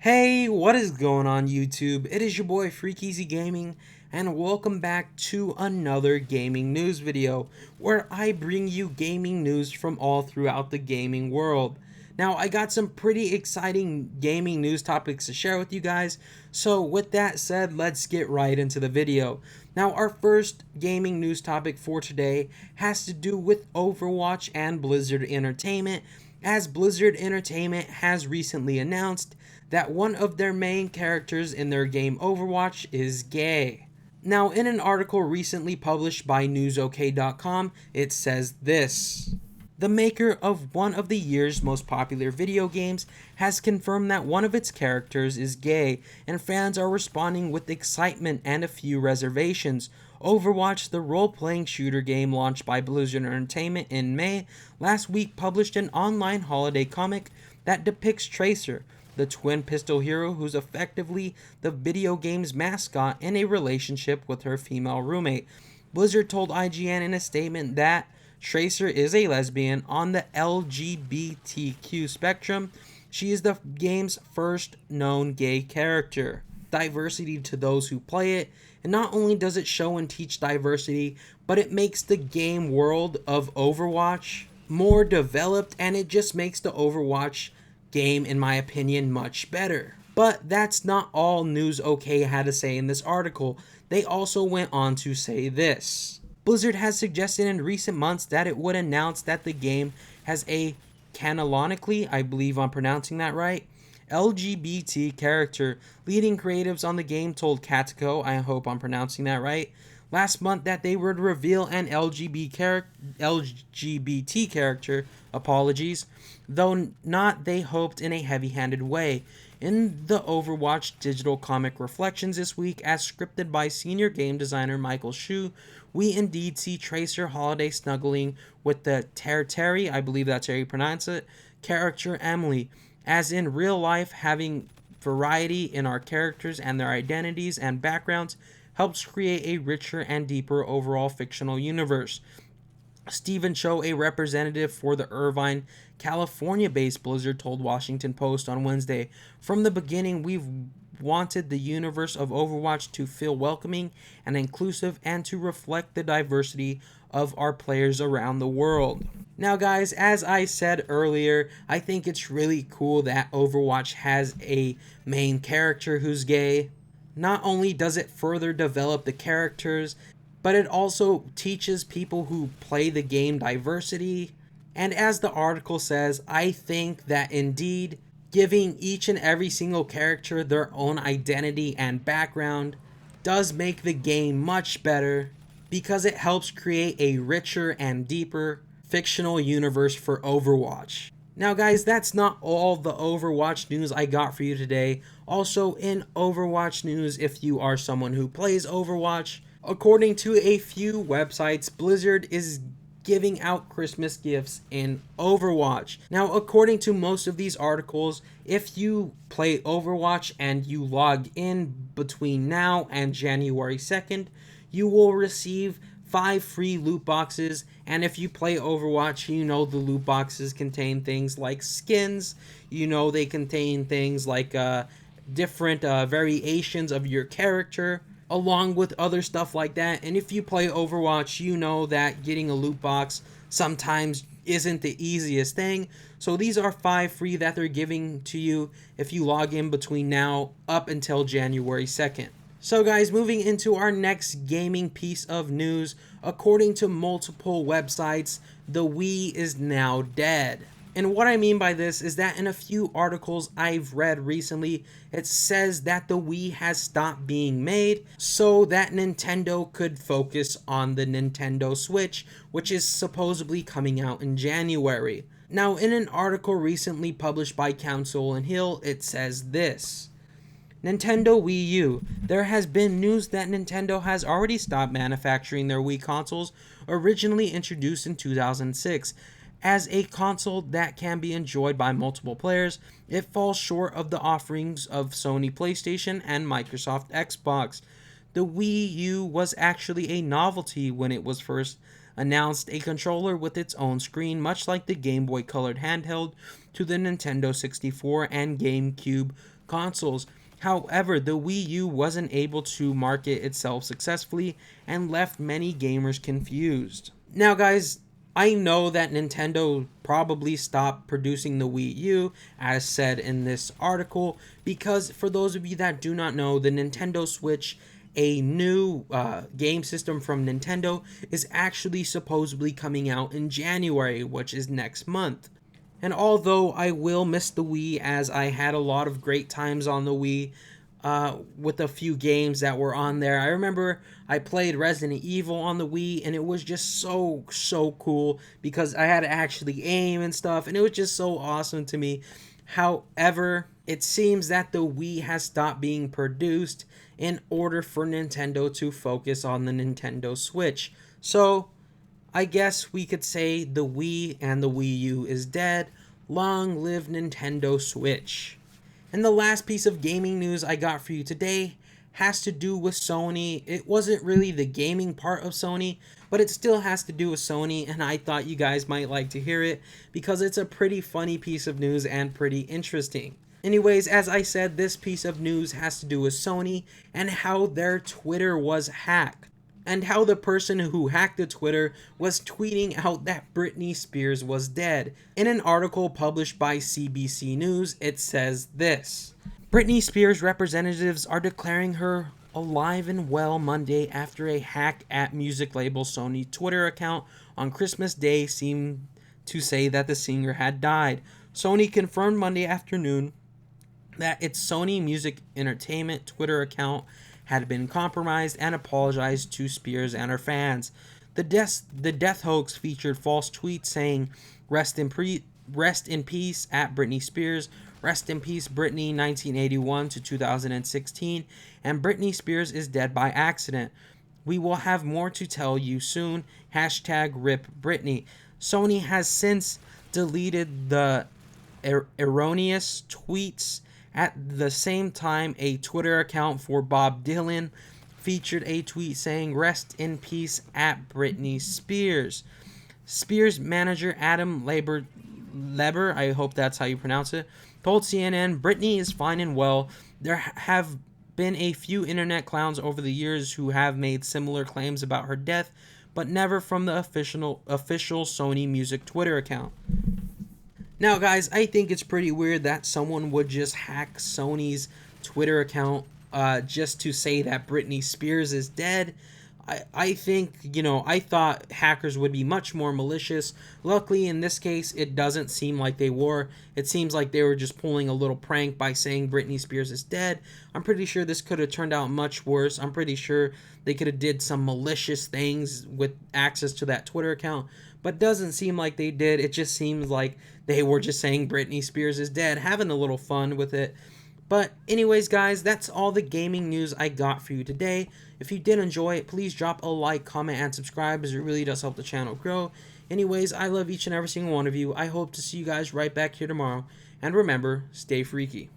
Hey, what is going on YouTube? It is your boy Freakeasy Gaming, and welcome back to another gaming news video where I bring you gaming news from all throughout the gaming world. Now, I got some pretty exciting gaming news topics to share with you guys, so with that said, let's get right into the video. Now, our first gaming news topic for today has to do with Overwatch and Blizzard Entertainment, as Blizzard Entertainment has recently announced that one of their main characters in their game Overwatch is gay. Now, in an article recently published by newsok.com, it says this. The maker of one of the year's most popular video games has confirmed that one of its characters is gay, and fans are responding with excitement and a few reservations. Overwatch, the role-playing shooter game launched by Blizzard Entertainment in May, last week published an online holiday comic that depicts Tracer, the twin pistol hero who's effectively the video game's mascot, in a relationship with her female roommate. Blizzard told IGN in a statement that Tracer is a lesbian on the LGBTQ spectrum. She is the game's first known gay character. Diversity to those who play it, and not only does it show and teach diversity, but it makes the game world of Overwatch more developed, and it just makes the Overwatch game, in my opinion, much better. But that's not all News OK had to say in this article. They also went on to say this. Blizzard has suggested in recent months that it would announce that the game has a canonically, I believe I'm pronouncing that right, LGBT character. Leading creatives on the game told Katako, I hope I'm pronouncing that right, last month that they would reveal an LGBT character, apologies, though not, they hoped, in a heavy-handed way. In the Overwatch digital comic Reflections this week, as scripted by senior game designer Michael Shu, we indeed see Tracer holiday snuggling with the Terry, I believe that's how you pronounce it, character Emily, as in real life. Having variety in our characters and their identities and backgrounds helps create a richer and deeper overall fictional universe. Stephen Cho, a representative for the Irvine, California-based Blizzard, told Washington Post on Wednesday, "From the beginning, we've wanted the universe of Overwatch to feel welcoming and inclusive and to reflect the diversity of our players around the world." Now guys, as I said earlier, I think it's really cool that Overwatch has a main character who's gay. Not only does it further develop the characters, but it also teaches people who play the game diversity. And as the article says, I think that indeed giving each and every single character their own identity and background does make the game much better, because it helps create a richer and deeper fictional universe for Overwatch. Now guys, that's not all the Overwatch news I got for you today. Also in Overwatch news, if you are someone who plays Overwatch, according to a few websites, Blizzard is giving out Christmas gifts in Overwatch. Now, according to most of these articles, if you play Overwatch and you log in between now and January 2nd, you will receive 5 free loot boxes. And if you play Overwatch, you know the loot boxes contain things like skins, you know they contain things like different variations of your character, along with other stuff like that. And if you play Overwatch, you know that getting a loot box sometimes isn't the easiest thing. So these are 5 free that they're giving to you if you log in between now up until January 2nd. So guys, moving into our next gaming piece of news, according to multiple websites, the Wii is now dead. And what I mean by this is that in a few articles I've read recently, it says that the Wii has stopped being made so that Nintendo could focus on the Nintendo Switch, which is supposedly coming out in January. Now, in an article recently published by Council and Hill, it says this. Nintendo Wii U. There has been news that Nintendo has already stopped manufacturing their Wii consoles, originally introduced in 2006. As a console that can be enjoyed by multiple players, it falls short of the offerings of Sony PlayStation and Microsoft Xbox. The Wii U was actually a novelty when it was first announced, a controller with its own screen, much like the Game Boy colored handheld to the Nintendo 64 and GameCube consoles. However, the Wii U wasn't able to market itself successfully and left many gamers confused. Now, guys, I know that Nintendo probably stopped producing the Wii U, as said in this article, because for those of you that do not know, the Nintendo Switch, a new game system from Nintendo, is actually supposedly coming out in January, which is next month. And although I will miss the Wii, as I had a lot of great times on the Wii with a few games that were on there. I remember I played Resident Evil on the Wii, and it was just so cool because I had to actually aim and stuff, and it was just so awesome to me. However, it seems that the Wii has stopped being produced in order for Nintendo to focus on the Nintendo Switch. So, I guess we could say the Wii and the Wii U is dead. Long live Nintendo Switch. And the last piece of gaming news I got for you today has to do with Sony. It wasn't really the gaming part of Sony, but it still has to do with Sony, and I thought you guys might like to hear it because it's a pretty funny piece of news and pretty interesting. Anyways, as I said, this piece of news has to do with Sony and how their Twitter was hacked. And how the person who hacked the Twitter was tweeting out that Britney Spears was dead. In an article published by CBC News, it says this: Britney Spears representatives are declaring her alive and well Monday after a hack at music label Sony Twitter account on Christmas Day seemed to say that the singer had died. Sony confirmed Monday afternoon that its Sony Music Entertainment Twitter account had been compromised and apologized to Spears and her fans. The death hoax featured false tweets saying, rest in peace at Britney Spears, rest in peace Britney 1981 to 2016, and Britney Spears is dead by accident. We will have more to tell you soon. #RIP Britney. Sony has since deleted the erroneous tweets. At the same time, a Twitter account for Bob Dylan featured a tweet saying, rest in peace at Britney Spears. Spears manager Adam Leber, I hope that's how you pronounce it, told CNN, Britney is fine and well. There have been a few internet clowns over the years who have made similar claims about her death, but never from the official Sony Music Twitter account. Now, guys, I think it's pretty weird that someone would just hack Sony's Twitter account just to say that Britney Spears is dead. I think, I thought hackers would be much more malicious. Luckily, in this case, it doesn't seem like they were. It seems like they were just pulling a little prank by saying Britney Spears is dead. I'm pretty sure this could have turned out much worse. I'm pretty sure they could have did some malicious things with access to that Twitter account. But doesn't seem like they did. It just seems like they were just saying Britney Spears is dead, having a little fun with it. But anyways, guys, that's all the gaming news I got for you today. If you did enjoy it, please drop a like, comment, and subscribe, as it really does help the channel grow. Anyways, I love each and every single one of you. I hope to see you guys right back here tomorrow. And remember, stay freaky.